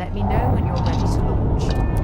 Let me know when you're ready to launch.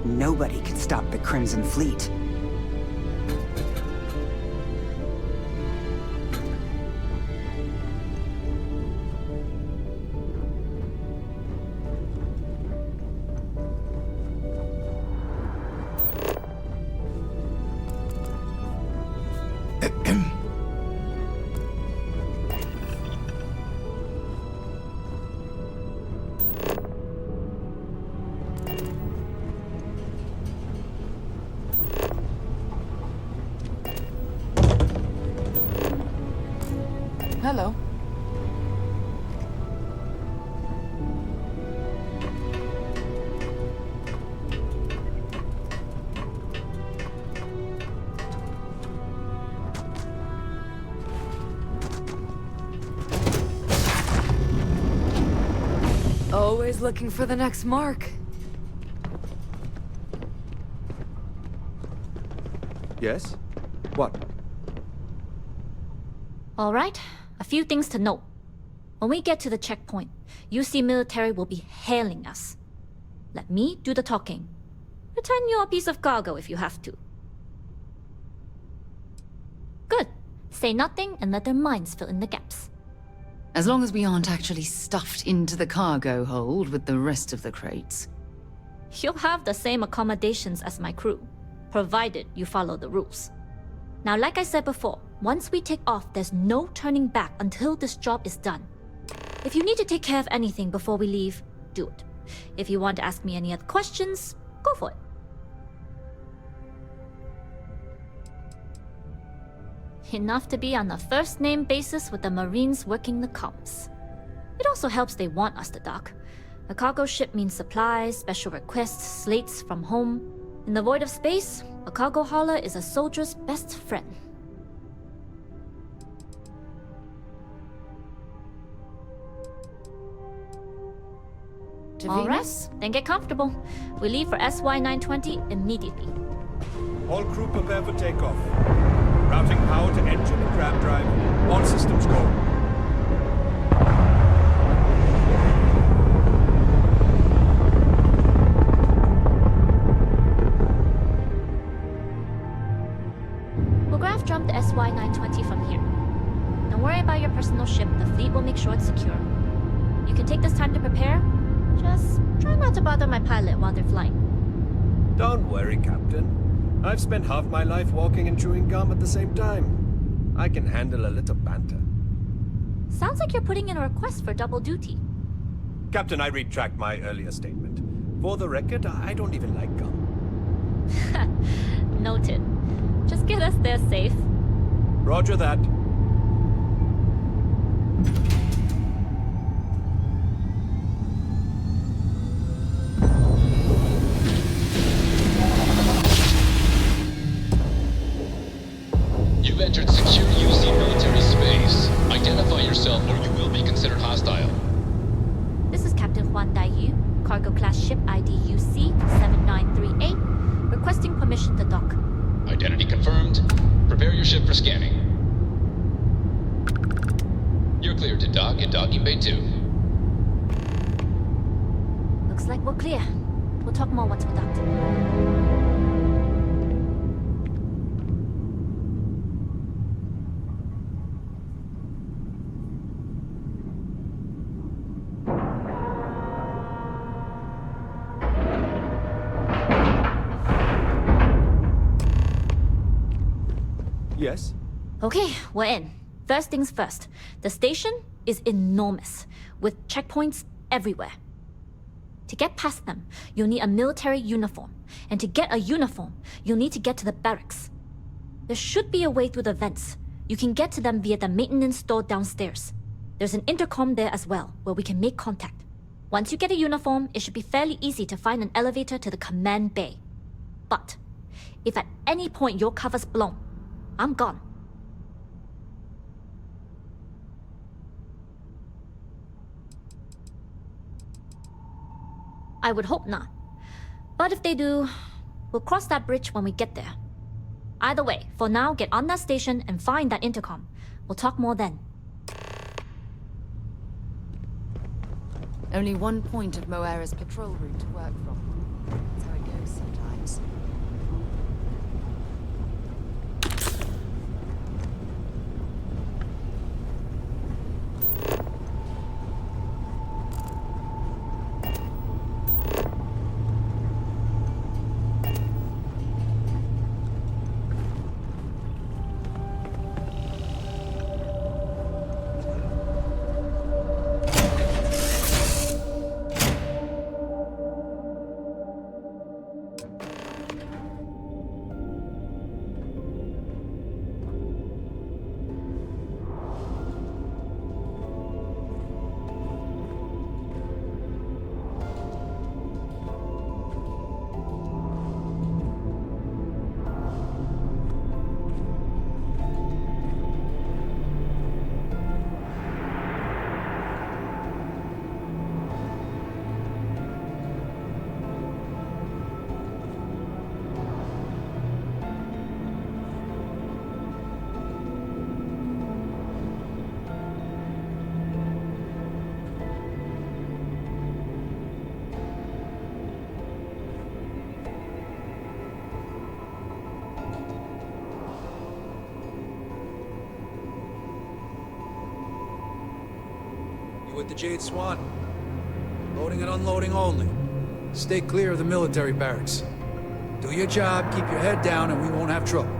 Nobody can stop the Crimson Fleet. Hello. Always looking for the next mark. Yes? What? All right, a few things to note. When we get to the checkpoint, UC military will be hailing us. Let me do the talking. Pretend you're a piece of cargo if you have to. Good. Say nothing and let their minds fill in the gaps. As long as we aren't actually stuffed into the cargo hold with the rest of the crates. You'll have the same accommodations as my crew, provided you follow the rules. Now, like I said before, once we take off, there's no turning back until this job is done. If you need to take care of anything before we leave, do it. If you want to ask me any other questions, go for it. Enough to be on a first-name basis with the Marines working the comms. It also helps they want us to dock. A cargo ship means supplies, special requests, slates from home. In the void of space, a cargo hauler is a soldier's best friend. All right, then get comfortable. We leave for SY-920 immediately. All crew prepare for takeoff. Routing power to engine and grab drive. All systems go. We'll graph jump the SY-920 from here. Don't worry about your personal ship. The fleet will make sure it's secure. You can take this time to prepare. Just try not to bother my pilot while they're flying. Don't worry, Captain. I've spent half my life walking and chewing gum at the same time. I can handle a little banter. Sounds like you're putting in a request for double duty. Captain, I retract my earlier statement. For the record, I don't even like gum. Noted. Just get us there safe. Roger that. ship for scanning. You're cleared to dock in docking bay 2. Looks like we're clear. We'll talk more once we're docked. Yes? Okay, we're in. First things first. The station is enormous, with checkpoints everywhere. To get past them, you'll need a military uniform. And to get a uniform, you'll need to get to the barracks. There should be a way through the vents. You can get to them via the maintenance store downstairs. There's an intercom there as well, where we can make contact. Once you get a uniform, it should be fairly easy to find an elevator to the command bay. But if at any point your cover's blown, I'm gone. I would hope not. But if they do, we'll cross that bridge when we get there. Either way, for now, get on that station and find that intercom. We'll talk more then. Only one point of Moira's patrol route to work from. That's how it goes sometimes. With the Jade Swan. Loading and unloading only. Stay clear of the military barracks. Do your job, keep your head down, and we won't have trouble.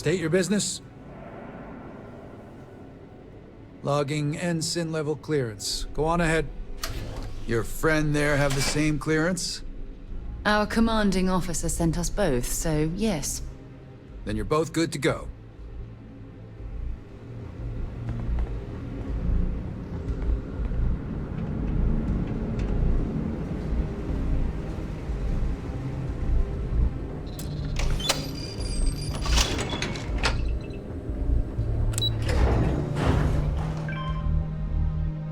State your business. Logging ensign level clearance. Go on ahead. Your friend there have the same clearance? Our commanding officer sent us both, so yes. Then you're both good to go.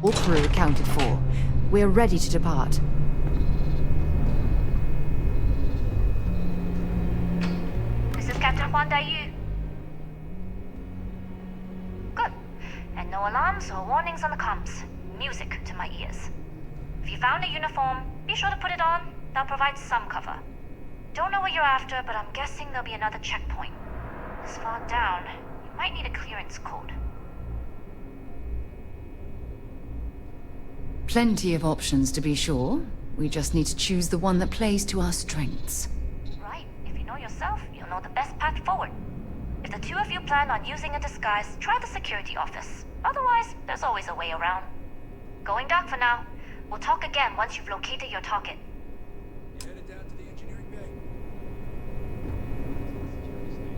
All crew accounted for. We're ready to depart. This is Captain Huan Daiyu. Good. And no alarms or warnings on the comms. Music to my ears. If you found a uniform, be sure to put it on. That'll provide some cover. Don't know what you're after, but I'm guessing there'll be another checkpoint. This far down, you might need a clearance code. Plenty of options to be sure. We just need to choose the one that plays to our strengths. Right. If you know yourself, you'll know the best path forward. If the two of you plan on using a disguise, try the security office. Otherwise, there's always a way around. Going dark for now. We'll talk again once you've located your target. You headed down to the engineering bay?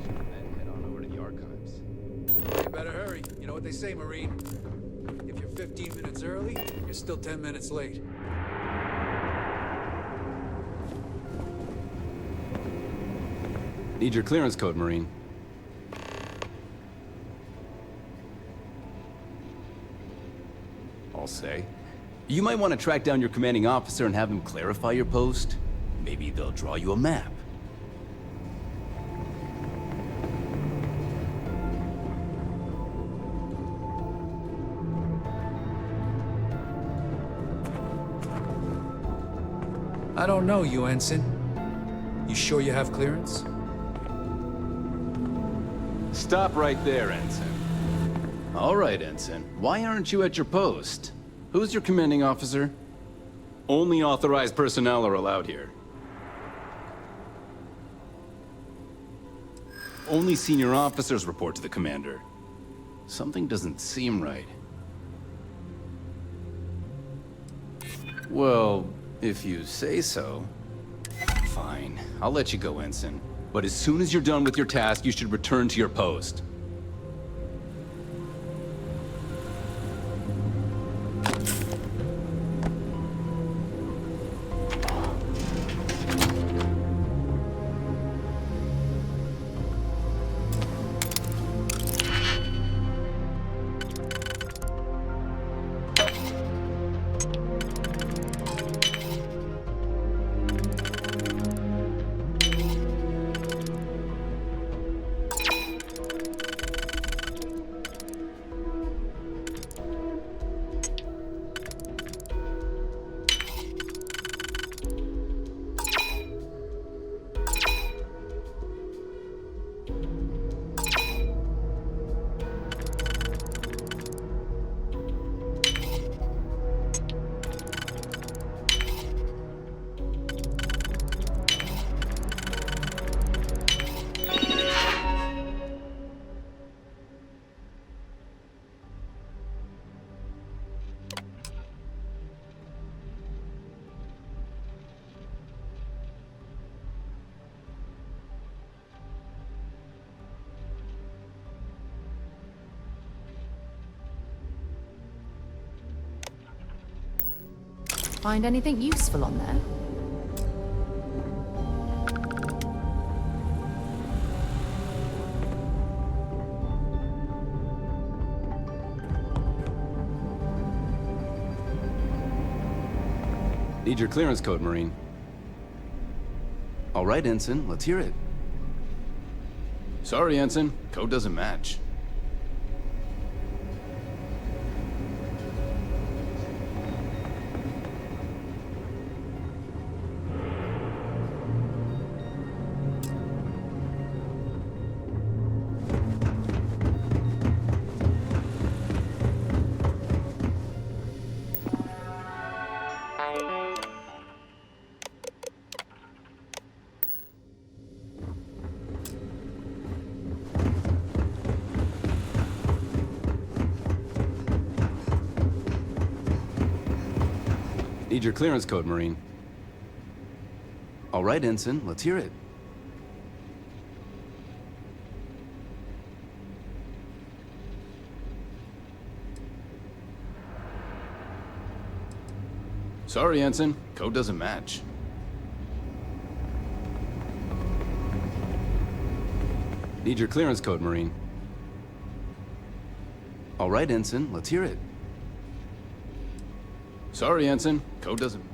Then head on over to the archives. You better hurry. You know what they say, Marine. If you're 15 minutes early, you're still 10 minutes late. Need your clearance code, Marine. I'll say. You might want to track down your commanding officer and have him clarify your post. Maybe they'll draw you a map. I don't know you, Ensign. You sure you have clearance? Stop right there, Ensign. All right, Ensign. Why aren't you at your post? Who's your commanding officer? Only authorized personnel are allowed here. Only senior officers report to the commander. Something doesn't seem right. Well, if you say so. Fine. I'll let you go, Ensign. But as soon as you're done with your task, you should return to your post. Find anything useful on there? Need your clearance code, Marine. All right, Ensign, let's hear it. Sorry, Ensign. Code doesn't match. Need your clearance code, Marine. All right, Ensign, let's hear it. Sorry, Ensign. Code doesn't match. Need your clearance code, Marine. All right, Ensign, let's hear it. Sorry, Ensign. Code doesn't...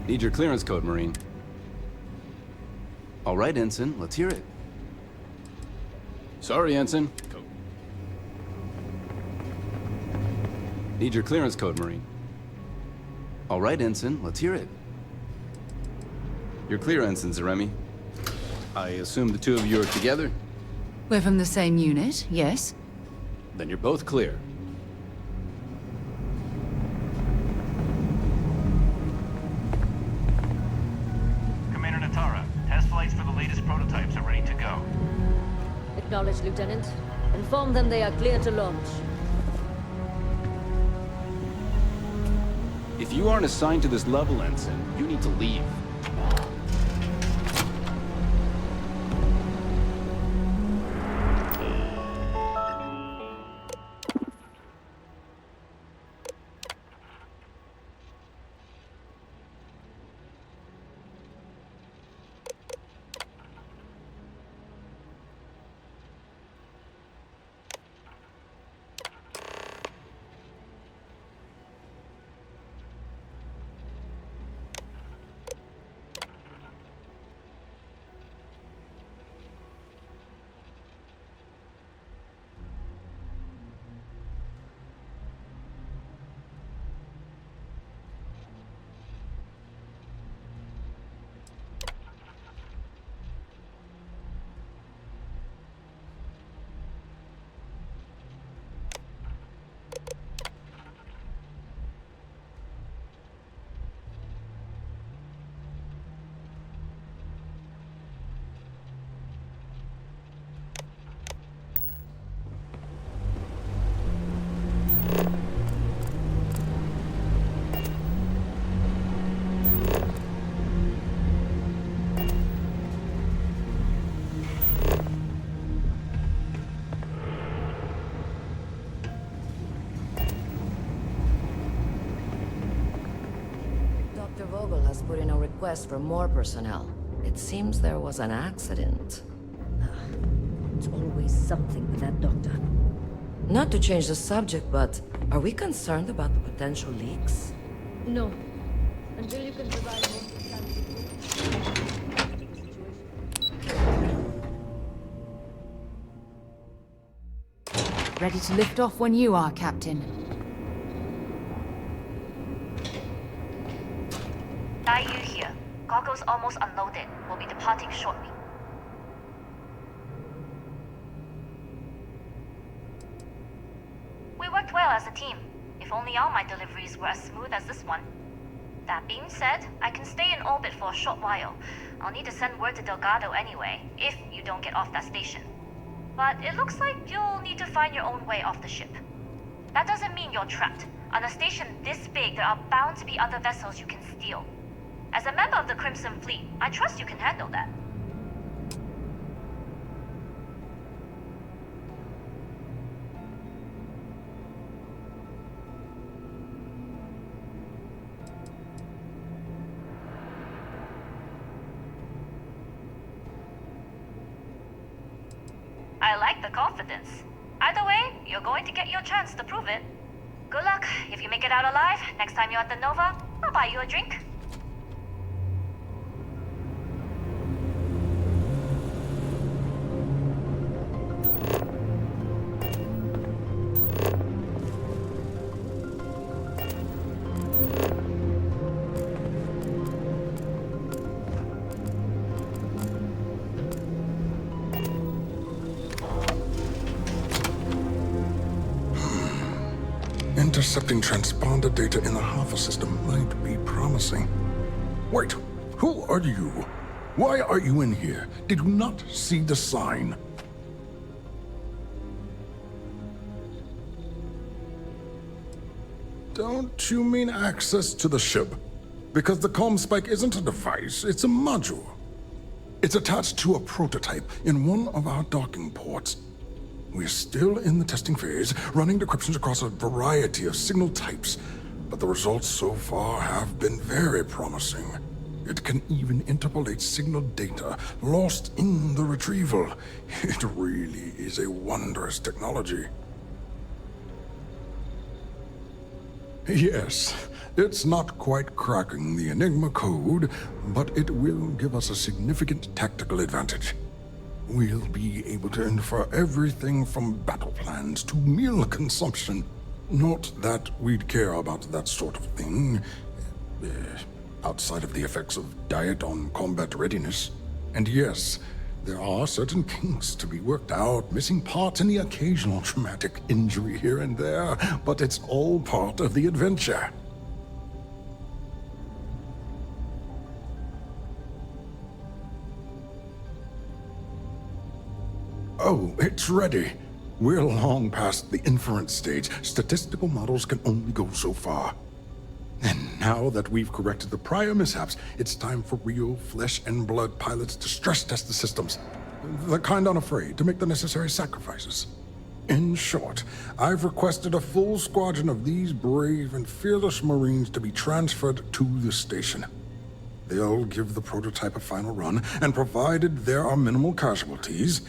Need your clearance code, Marine. All right, Ensign, let's hear it. Sorry, Ensign. Code. Need your clearance code, Marine. All right, Ensign, let's hear it. You're clear, Ensign Zaremi. I assume the two of you are together? We're from the same unit, yes? Then you're both clear. Commander Natara, test flights for the latest prototypes are ready to go. Acknowledged, Lieutenant. Inform them they are clear to launch. If you aren't assigned to this level, Ensign, you need to leave. Put in a request for more personnel. It seems there was an accident. It's always something with that doctor. Not to change the subject, but are we concerned about the potential leaks? No. Until you can provide more Ready to lift off when you are, Captain. Yu here. Cargo's almost unloaded. We'll be departing shortly. We worked well as a team. If only all my deliveries were as smooth as this one. That being said, I can stay in orbit for a short while. I'll need to send word to Delgado anyway, if you don't get off that station. But it looks like you'll need to find your own way off the ship. That doesn't mean you're trapped. On a station this big, there are bound to be other vessels you can steal. As a member of the Crimson Fleet, I trust you can handle that. I like the confidence. Either way, you're going to get your chance to prove it. Good luck. If you make it out alive, next time you're at the Nova, I'll buy you a drink. Intercepting transponder data in the Alpha system might be promising. Wait, who are you? Why are you in here? Did you not see the sign? Don't you mean access to the ship? Because the comm spike isn't a device, it's a module. It's attached to a prototype in one of our docking ports. We're still in the testing phase, running decryptions across a variety of signal types, but the results so far have been very promising. It can even interpolate signal data lost in the retrieval. It really is a wondrous technology. Yes, it's not quite cracking the Enigma code, but it will give us a significant tactical advantage. We'll be able to infer everything from battle plans to meal consumption. Not that we'd care about that sort of thing, outside of the effects of diet on combat readiness. And yes, there are certain kinks to be worked out, missing parts and the occasional traumatic injury here and there, but it's all part of the adventure. Oh, it's ready. We're long past the inference stage. Statistical models can only go so far. And now that we've corrected the prior mishaps, it's time for real flesh and blood pilots to stress test the systems. The kind unafraid to make the necessary sacrifices. In short, I've requested a full squadron of these brave and fearless Marines to be transferred to the station. They'll give the prototype a final run, and provided there are minimal casualties,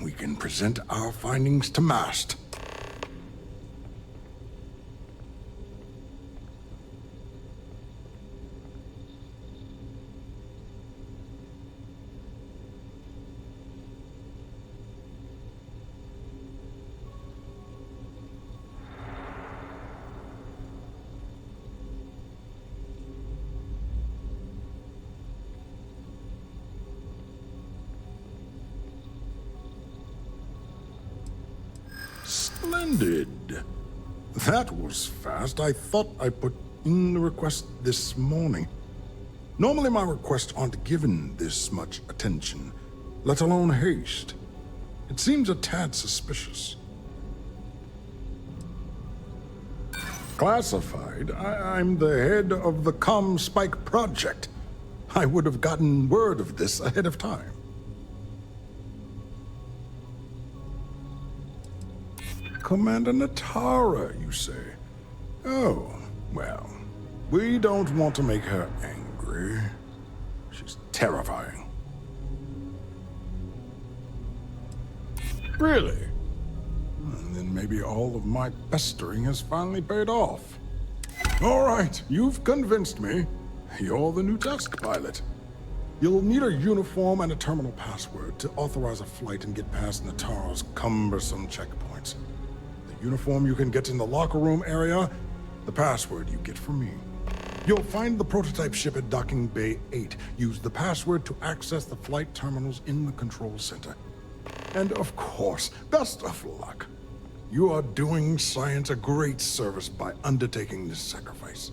we can present our findings to MAST. Splendid. That was fast. I thought I put in the request this morning. Normally my requests aren't given this much attention, let alone haste. It seems a tad suspicious. Classified? I'm the head of the comm spike project. I would have gotten word of this ahead of time. Commander Natara, you say? Oh, well, we don't want to make her angry. She's terrifying. Really? And then maybe all of my pestering has finally paid off. All right, you've convinced me. You're the new task pilot. You'll need a uniform and a terminal password to authorize a flight and get past Natara's cumbersome checkpoints. The uniform you can get in the locker room area, the password you get from me. You'll find the prototype ship at Docking Bay 8. Use the password to access the flight terminals in the control center. And of course, best of luck. You are doing science a great service by undertaking this sacrifice.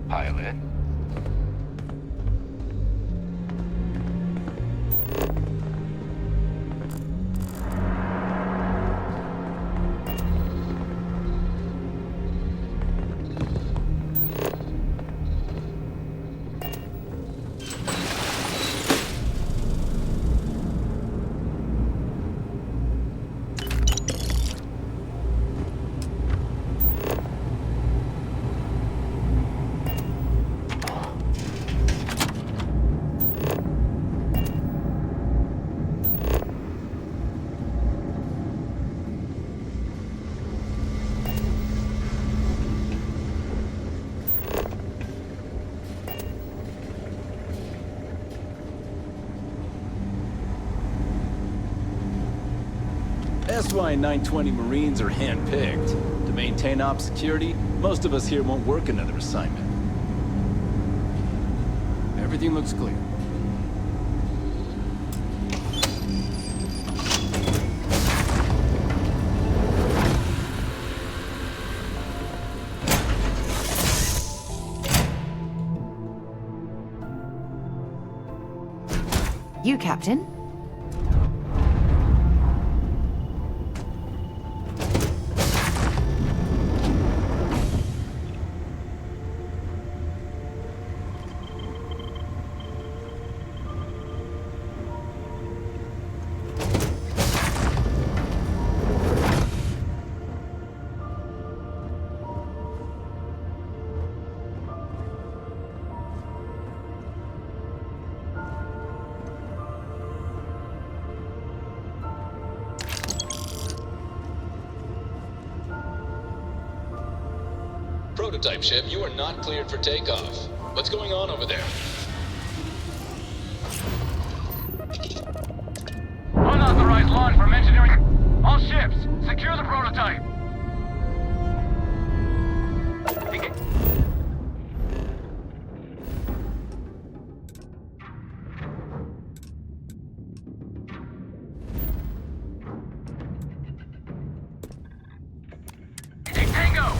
Pilot. SY 920 Marines are hand-picked. To maintain op security, most of us here won't work another assignment. Everything looks clear. You, Captain? Prototype ship, you are not cleared for takeoff. What's going on over there? Unauthorized launch from engineering. All ships, secure the prototype. Tango!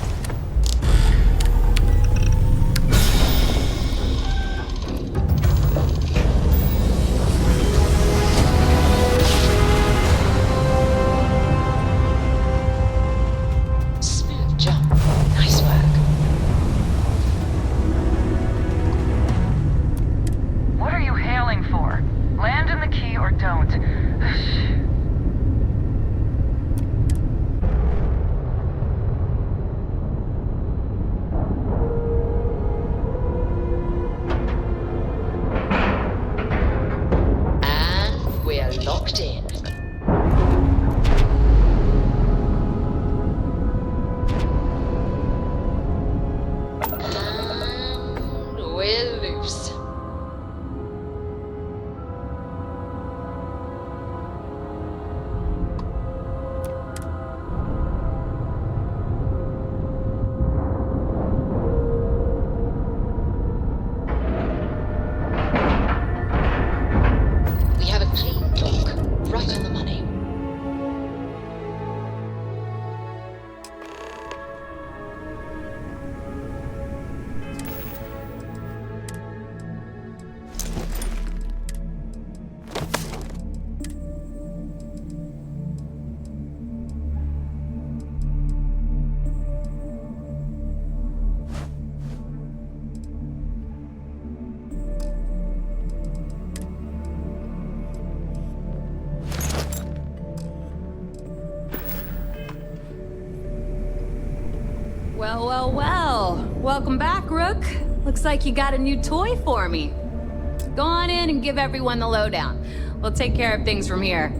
Smooth jump. Nice work. What are you hailing for? Land in the key or don't. And we're locked in. And we're loose. We have a clean dock, right on the money. Well, well, well. Welcome back, Rook. Looks like you got a new toy for me. Go on in and give everyone the lowdown. We'll take care of things from here.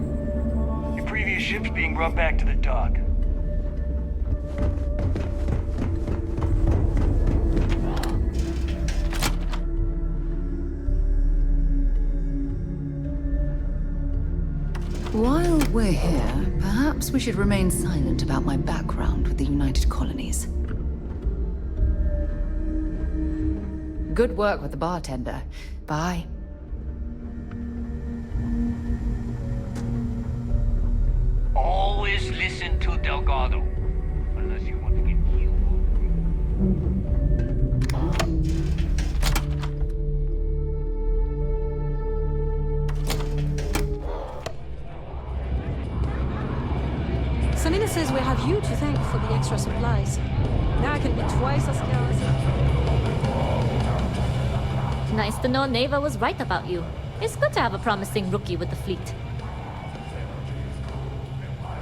Your previous ship's being brought back to the dock. While we're here, perhaps we should remain silent about my background with the United Colonies. Good work with the bartender. Bye. Always listen to Delgado. Unless you want to get killed. Selena says we have you to thank for the extra supplies. Now I can be twice as careless. Nice to know Neva was right about you. It's good to have a promising rookie with the fleet.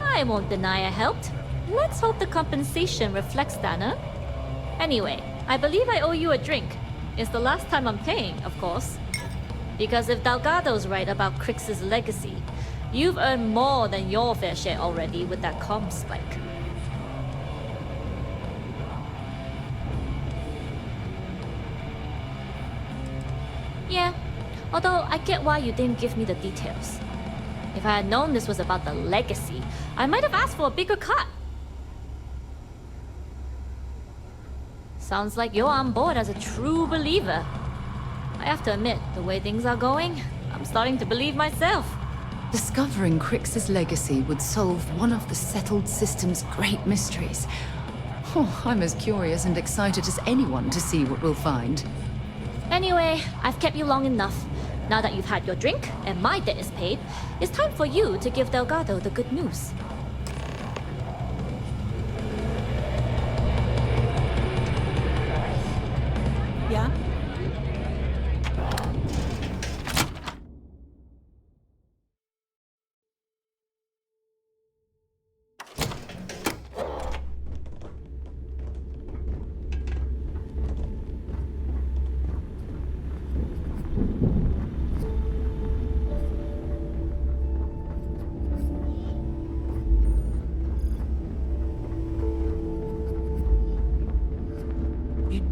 I won't deny I helped. Let's hope the compensation reflects that, huh? Anyway, I believe I owe you a drink. It's the last time I'm paying, of course. Because if Delgado's right about Crix's legacy, you've earned more than your fair share already with that comm spike. Yeah, although I get why you didn't give me the details. If I had known this was about the legacy, I might have asked for a bigger cut. Sounds like you're on board as a true believer. I have to admit, the way things are going, I'm starting to believe myself. Discovering Crix's legacy would solve one of the settled system's great mysteries. Oh, I'm as curious and excited as anyone to see what we'll find. Anyway, I've kept you long enough. Now that you've had your drink and my debt is paid, it's time for you to give Delgado the good news. Yeah?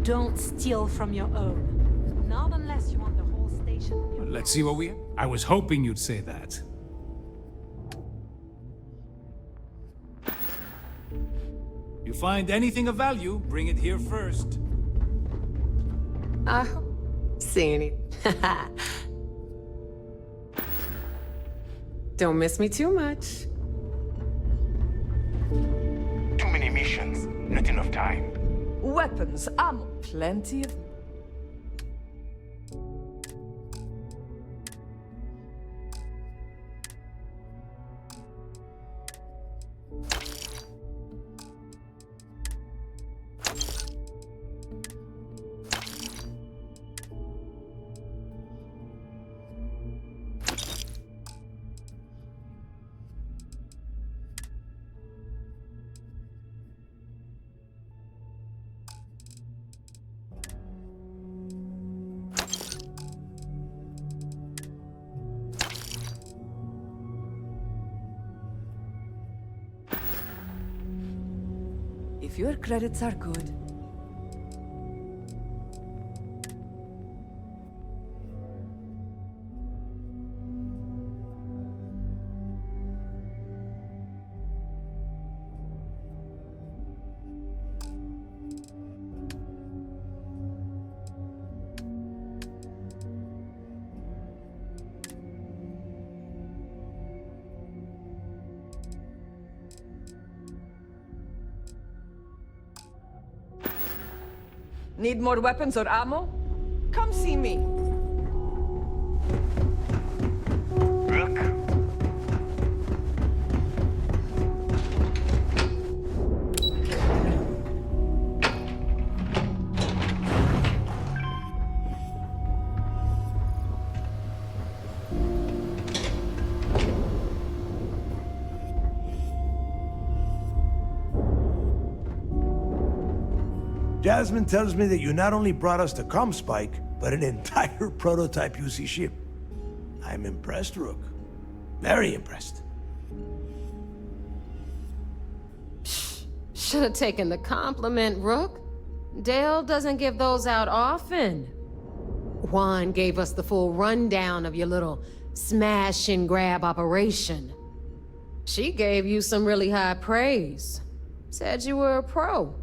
Don't steal from your own. Not unless you want the whole station. Let's see what we... I was hoping you'd say that. You find anything of value, bring it here first. Seen it. Don't miss me too much. Too many missions, not enough time. Weapons, ammo, plenty of... If your credits are good. Need more weapons or ammo? Come see me. Rook? Jasmine tells me that you not only brought us the comm spike, but an entire prototype UC ship. I'm impressed, Rook. Very impressed. Should have taken the compliment, Rook. Dale doesn't give those out often. Juan gave us the full rundown of your little smash and grab operation. She gave you some really high praise. Said you were a pro.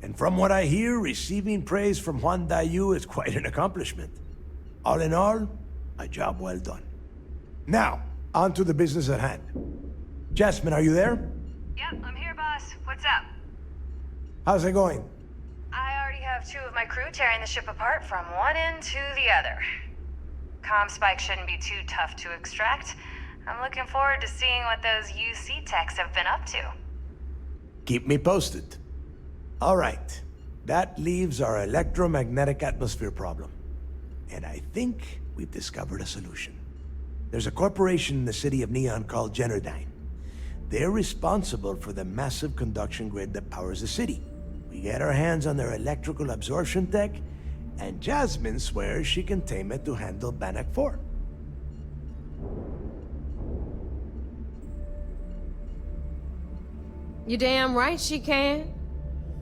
And from what I hear, receiving praise from Juan Dayu is quite an accomplishment. All in all, a job well done. Now, on to the business at hand. Jasmine, are you there? Yep, I'm here, boss. What's up? How's it going? I already have 2 of my crew tearing the ship apart from one end to the other. Comm spike shouldn't be too tough to extract. I'm looking forward to seeing what those UC techs have been up to. Keep me posted. All right. That leaves our electromagnetic atmosphere problem. And I think we've discovered a solution. There's a corporation in the city of Neon called Generdyne. They're responsible for the massive conduction grid that powers the city. We get our hands on their electrical absorption tech, and Jasmine swears she can tame it to handle Bannock 4. You damn right she can.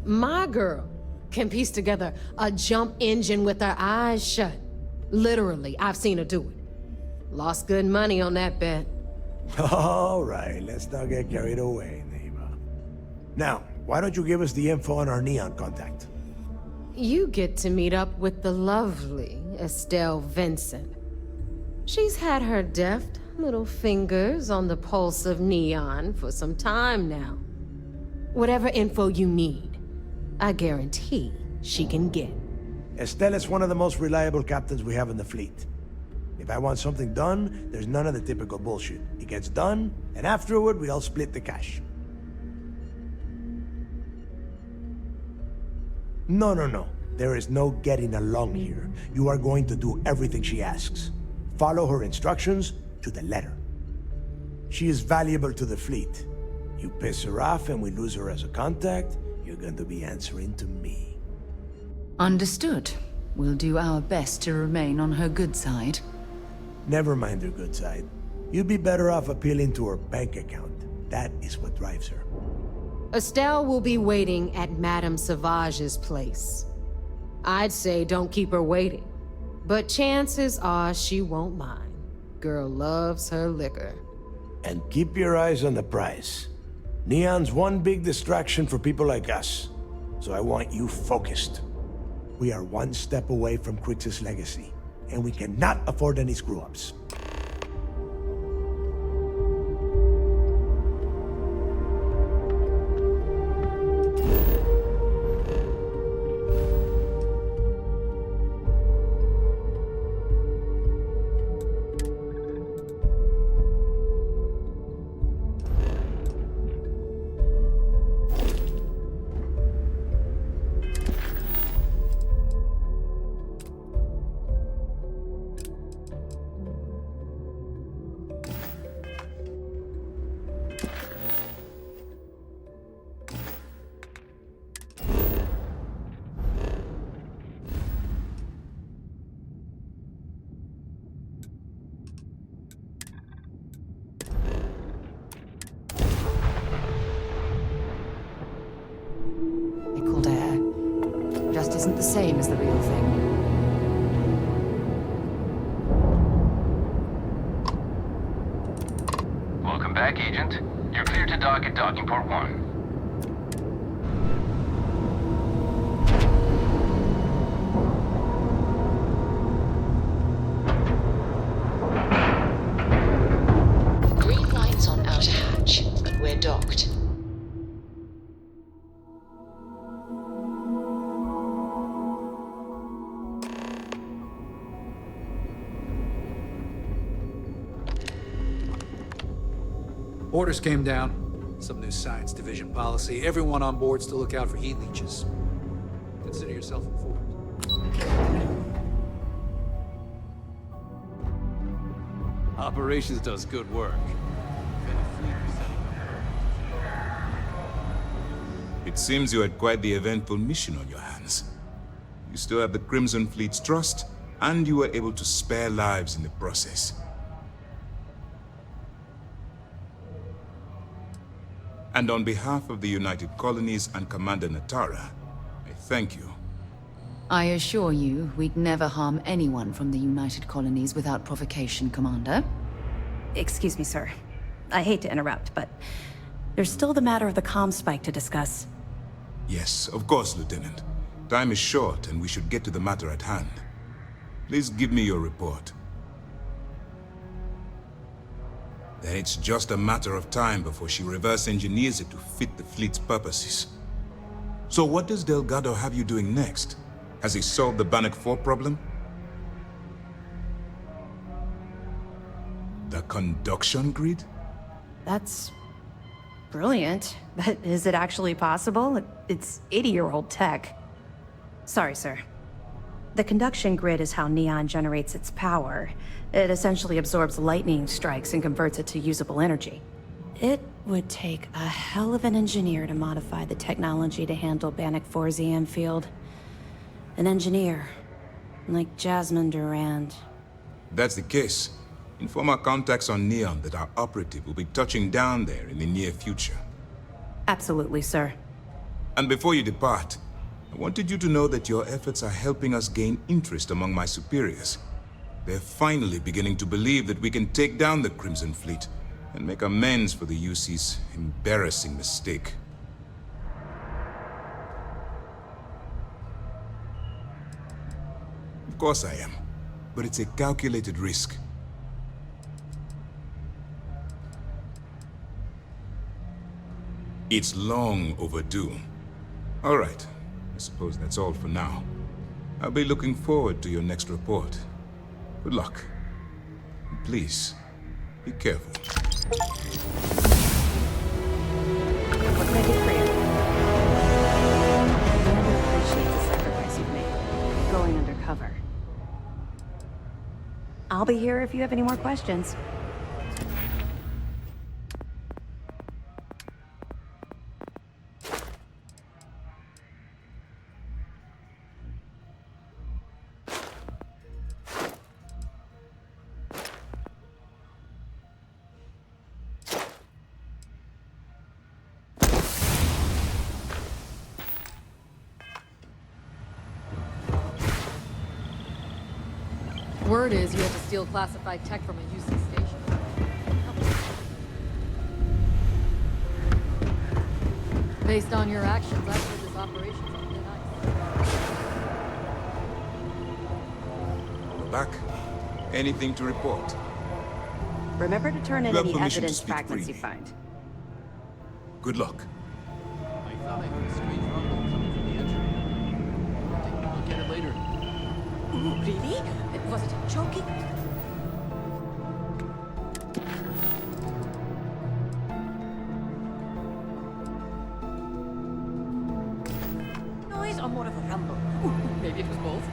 My girl can piece together a jump engine with her eyes shut. Literally, I've seen her do it. Lost good money on that bet. All right, let's not get carried away, neighbor. Now, why don't you give us the info on our Neon contact? You get to meet up with the lovely Estelle Vincent. She's had her deft little fingers on the pulse of Neon for some time now. Whatever info you need, I guarantee she can get. Estelle is one of the most reliable captains we have in the fleet. If I want something done, there's none of the typical bullshit. It gets done, and afterward, we all split the cash. No. There is no getting along here. You are going to do everything she asks. Follow her instructions to the letter. She is valuable to the fleet. You piss her off and we lose her as a contact, you're going to be answering to me. Understood. We'll do our best to remain on her good side. Never mind her good side. You'd be better off appealing to her bank account. That is what drives her. Estelle will be waiting at Madame Sauvage's place. I'd say don't keep her waiting, but chances are she won't mind. Girl loves her liquor. And keep your eyes on the prize. Neon's one big distraction for people like us, so I want you focused. We are one step away from Crix's legacy, and we cannot afford any screw-ups. Isn't the same as the real thing. Welcome back, Agent. You're clear to dock at docking port 1. Green lights on outer hatch. We're docked. Orders came down. Some new science division policy. Everyone on board's to look out for heat leeches. Consider yourself informed. Operations does good work. It seems you had quite the eventful mission on your hands. You still have the Crimson Fleet's trust, and you were able to spare lives in the process. And on behalf of the United Colonies and Commander Natara, I thank you. I assure you, we'd never harm anyone from the United Colonies without provocation, Commander. Excuse me, sir. I hate to interrupt, but there's still the matter of the comm spike to discuss. Yes, of course, Lieutenant. Time is short, and we should get to the matter at hand. Please give me your report. Then it's just a matter of time before she reverse engineers it to fit the fleet's purposes. So what does Delgado have you doing next? Has he solved the Bannock 4 problem? The conduction grid? That's brilliant, but is it actually possible? It's 80-year-old tech. Sorry, sir. The conduction grid is how Neon generates its power. It essentially absorbs lightning strikes and converts it to usable energy. It would take a hell of an engineer to modify the technology to handle Bannock 4's EM field. An engineer, like Jasmine Durand. If that's the case, inform our contacts on Neon that our operative will be touching down there in the near future. Absolutely, sir. And before you depart, I wanted you to know that your efforts are helping us gain interest among my superiors. They're finally beginning to believe that we can take down the Crimson Fleet, and make amends for the UC's embarrassing mistake. Of course I am, but it's a calculated risk. It's long overdue. All right, I suppose that's all for now. I'll be looking forward to your next report. Good luck. And please, be careful. What can I do for you? Commander appreciates the sacrifice you've made. Going undercover. I'll be here if you have any more questions. Word is you had to steal classified tech from a UC station. Based on your actions, I've heard this operation's on thin ice. We're back. Anything to report? Remember to turn in You have any permission to evidence speak fragments you freely. find. Good luck. I thought I heard a strange rumble coming from the entry. Take a look at it later. Ooh, really? Was it joking? Noise or more of a rumble? Ooh, maybe it was both.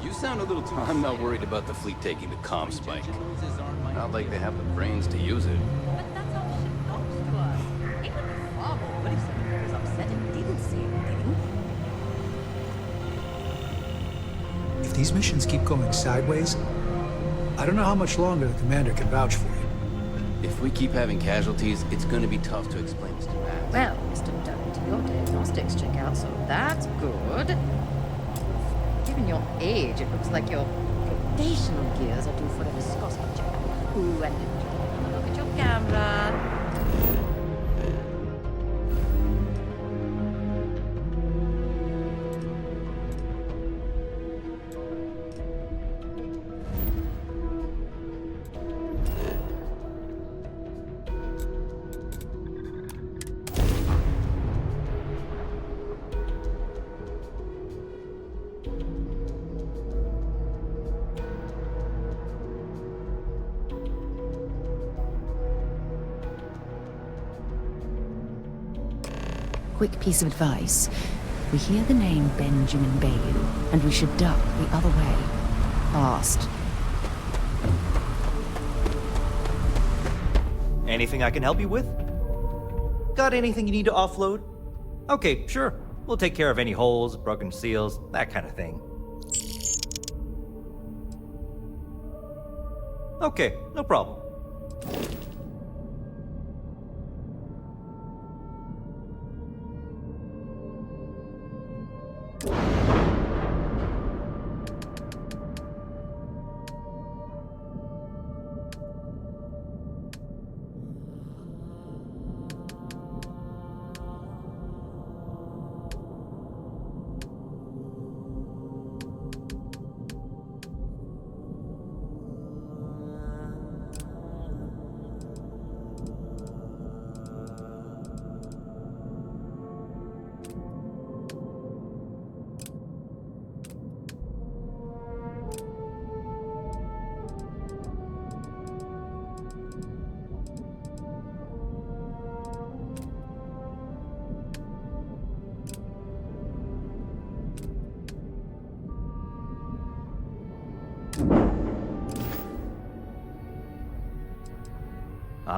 You sound a little too... I'm not worried about the fleet taking the comm spike. Not like they have the brains to use it. But that's how shit goes to us. It would be far more what if someone was upset and didn't say anything. If these missions keep going sideways, I don't know how much longer the commander can vouch for you. If we keep having casualties, it's going to be tough to explain this to Matt. Well, Mr. Dunnett, your diagnostics check out, so that's good. Given your age, it looks like your rotational gears are due for a viscosity check. Ooh, and look at your camera. Quick piece of advice. We hear the name Benjamin Bayou, and we should duck the other way. Fast. Anything I can help you with? Got anything you need to offload? Okay, sure. We'll take care of any holes, broken seals, that kind of thing. Okay, no problem.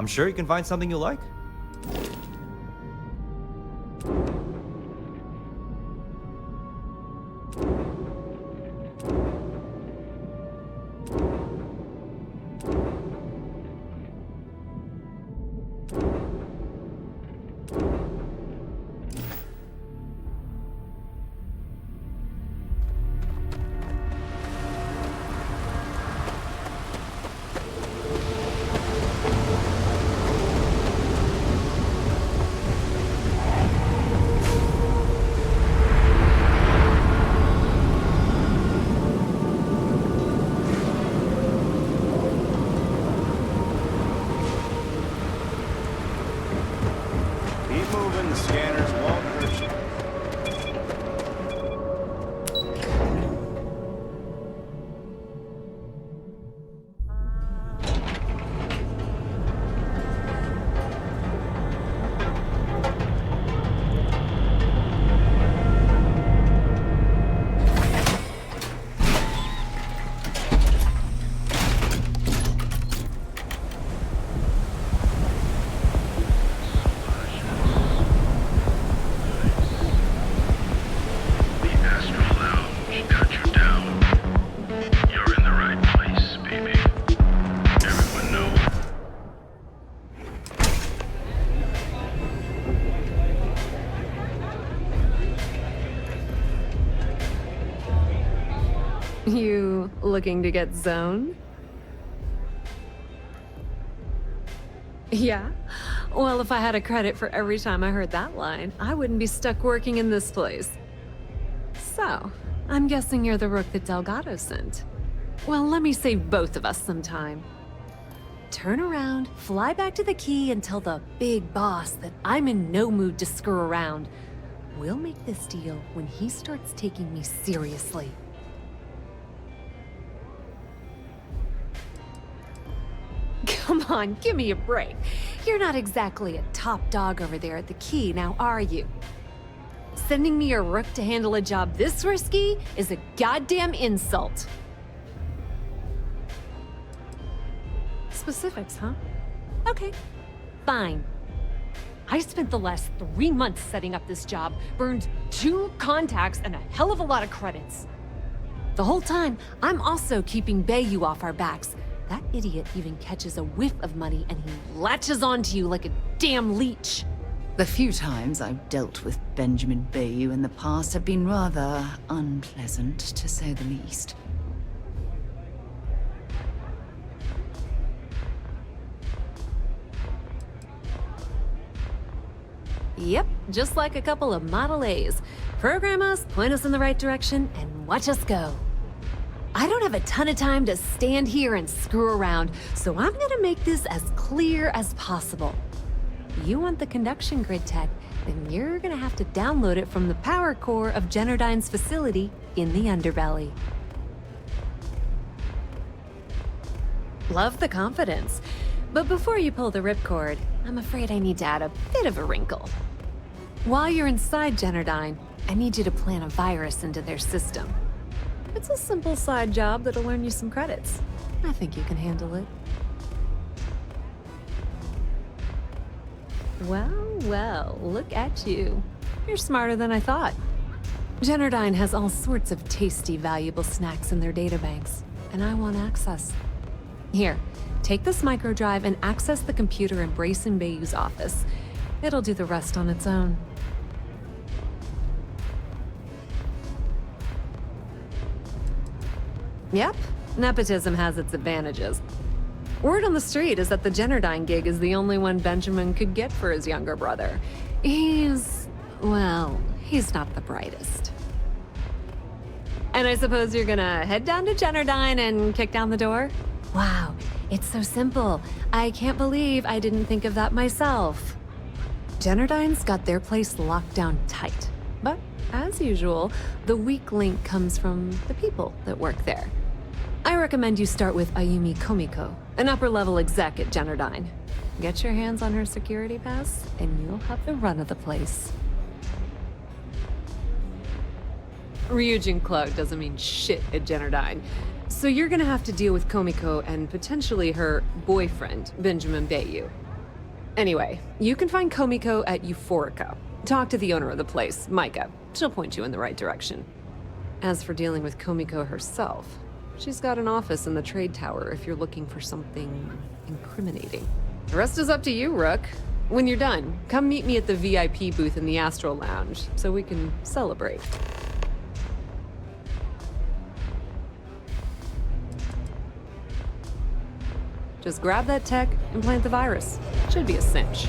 I'm sure you can find something you like. You looking to get zoned? Yeah? Well, if I had a credit for every time I heard that line, I wouldn't be stuck working in this place. So, I'm guessing you're the rook that Delgado sent. Well, let me save both of us some time. Turn around, fly back to the key, and tell the big boss that I'm in no mood to screw around. We'll make this deal when he starts taking me seriously. Come on, give me a break. You're not exactly a top dog over there at the key, now are you? Sending me a rook to handle a job this risky is a goddamn insult. Specifics, huh? Okay, fine. I spent the last 3 months setting up this job, burned 2 contacts and a hell of a lot of credits. The whole time, I'm also keeping Bayou off our backs. That idiot even catches a whiff of money and he latches onto you like a damn leech. The few times I've dealt with Benjamin Bayou in the past have been rather unpleasant, to say the least. Yep, just like a couple of Model A's. Program us, point us in the right direction, and watch us go. I don't have a ton of time to stand here and screw around, so I'm gonna make this as clear as possible. You want the conduction grid tech, then you're gonna have to download it from the power core of Generdyne's facility in the underbelly. Love the confidence, but before you pull the ripcord, I'm afraid I need to add a bit of a wrinkle. While you're inside Generdyne, I need you to plant a virus into their system. It's a simple side job that'll earn you some credits. I think you can handle it. Well, look at you. You're smarter than I thought. Generdyne has all sorts of tasty, valuable snacks in their databanks, and I want access. Here, take this microdrive and access the computer in Brayson Bayou's office. It'll do the rest on its own. Yep, nepotism has its advantages. Word on the street is that the Generdyne gig is the only one Benjamin could get for his younger brother. He's not the brightest. And I suppose you're gonna head down to Generdyne and kick down the door? Wow, it's so simple. I can't believe I didn't think of that myself. Generdyne's got their place locked down tight. But, as usual, the weak link comes from the people that work there. I recommend you start with Ayumi Komiko, an upper-level exec at Generdyne. Get your hands on her security pass, and you'll have the run of the place. Ryujin Cloud doesn't mean shit at Generdyne, so you're gonna have to deal with Komiko and potentially her boyfriend, Benjamin Bayou. Anyway, you can find Komiko at Euphorica. Talk to the owner of the place, Micah. She'll point you in the right direction. As for dealing with Komiko herself, she's got an office in the trade tower if you're looking for something incriminating. The rest is up to you, Rook. When you're done, come meet me at the VIP booth in the Astral Lounge so we can celebrate. Just grab that tech and plant the virus. Should be a cinch.